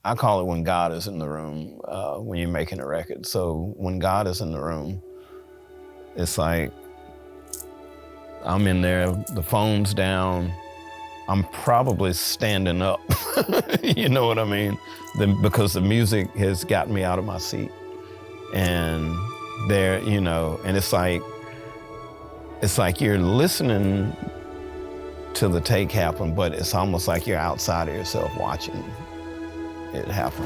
I call it when God is in the room, when you're making a record. So when God is in the room, it's like I'm in there, the phone's down, I'm probably standing up, you know what I mean? Because the music has gotten me out of my seat. And there, you know, and it's like you're listening to the take happen, but it's almost like you're outside of yourself watching it happen.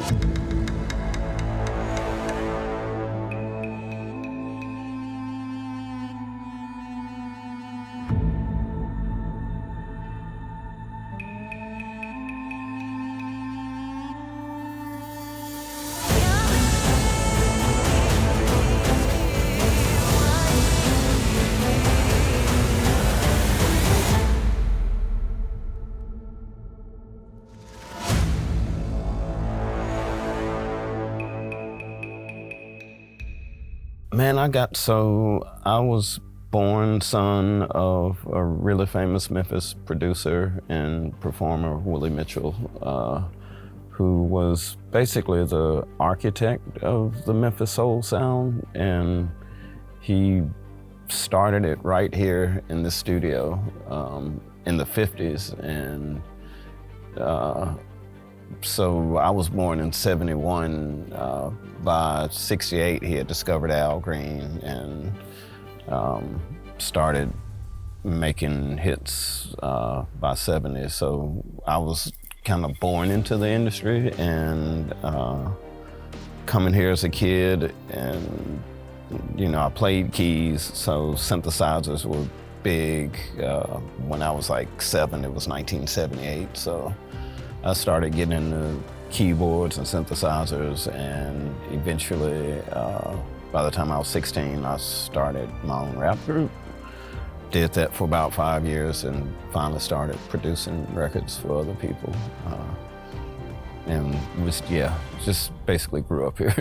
Man, I was born son of a really famous Memphis producer and performer, Willie Mitchell, who was basically the architect of the Memphis soul sound, and he started it right here in the studio in the 50s, and so I was born in 71. By 68, he had discovered Al Green and started making hits by 70. So I was kind of born into the industry, and coming here as a kid, and you know, I played keys, so synthesizers were big. When I was like 7, it was 1978, so I started getting into keyboards and synthesizers, and eventually, by the time I was 16, I started my own rap group. Did that for about 5 years, and finally started producing records for other people. And just basically grew up here.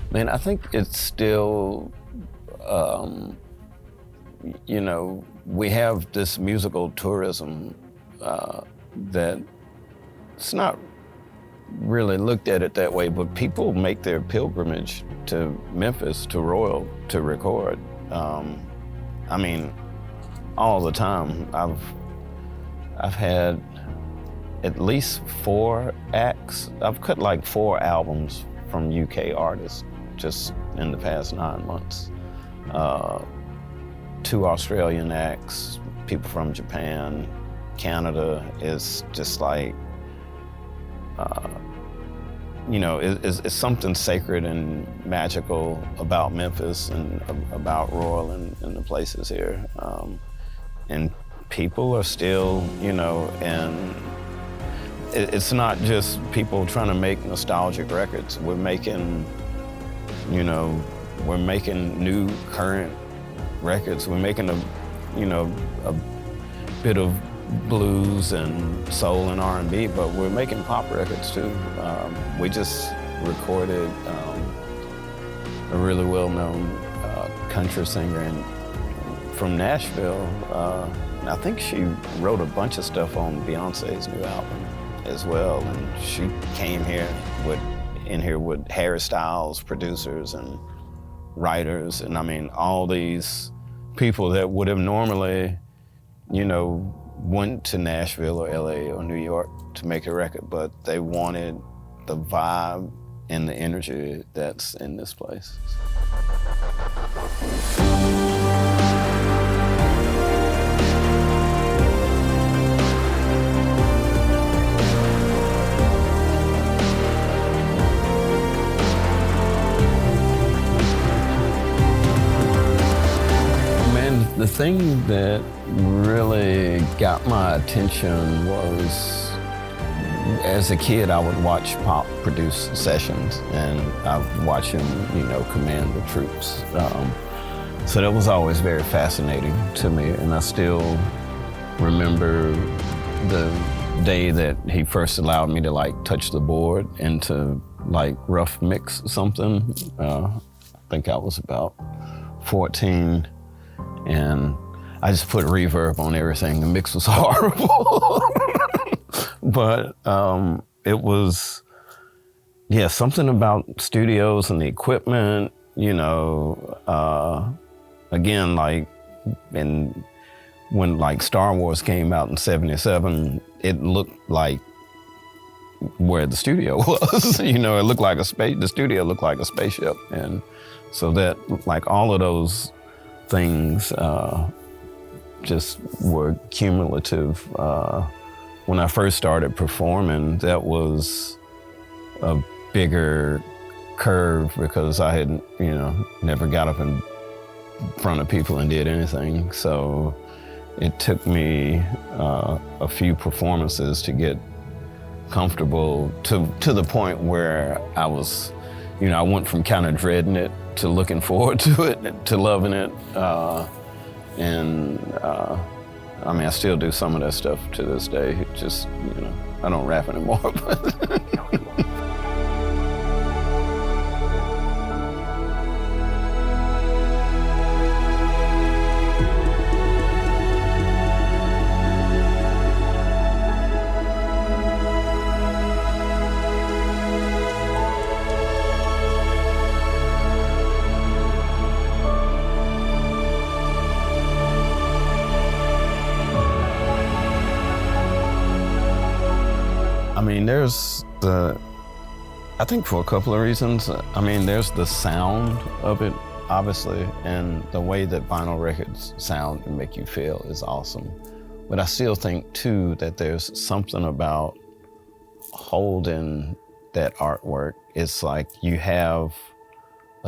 Man, I think it's still, you know, we have this musical tourism that it's not really looked at it that way, but people make their pilgrimage to Memphis, to Royal, to record. I mean, all the time. I've had at least 4 acts. I've cut like 4 albums from UK artists just in the past 9 months. 2 Australian acts, people from Japan, Canada. Is just like, you know, it's something sacred and magical about Memphis and about Royal and the places here. And people are still, you know, and it's not just people trying to make nostalgic records. We're making, you know, we're making new current records. We're making a bit of blues and soul and R&B, but we're making pop records too. We just recorded a really well-known country singer from Nashville. And I think she wrote a bunch of stuff on Beyonce's new album as well, and she came in here with hairstyles, producers, and writers, and I mean, all these people that would have normally, you know, went to Nashville or LA or New York to make a record, but they wanted the vibe and the energy that's in this place. The thing that really got my attention was, as a kid, I would watch pop produce sessions, and I'd watch him, you know, command the troops. So that was always very fascinating to me, and I still remember the day that he first allowed me to like touch the board and to like rough mix something. I think I was about 14, and I just put reverb on everything. The mix was horrible. But it was, yeah, something about studios and the equipment, you know, again, like, and when like Star Wars came out in '77, it looked like where the studio was. You know, it looked like the studio looked like a spaceship. And so that, like, all of those things just were cumulative. When I first started performing, that was a bigger curve because I had, you know, never got up in front of people and did anything. So it took me a few performances to get comfortable to the point where I was, you know, I went from kind of dreading it to looking forward to it to loving it. I mean, I still do some of that stuff to this day. It just, you know, I don't rap anymore. I mean, I think for a couple of reasons. I mean, there's the sound of it, obviously, and the way that vinyl records sound and make you feel is awesome. But I still think, too, that there's something about holding that artwork. It's like you have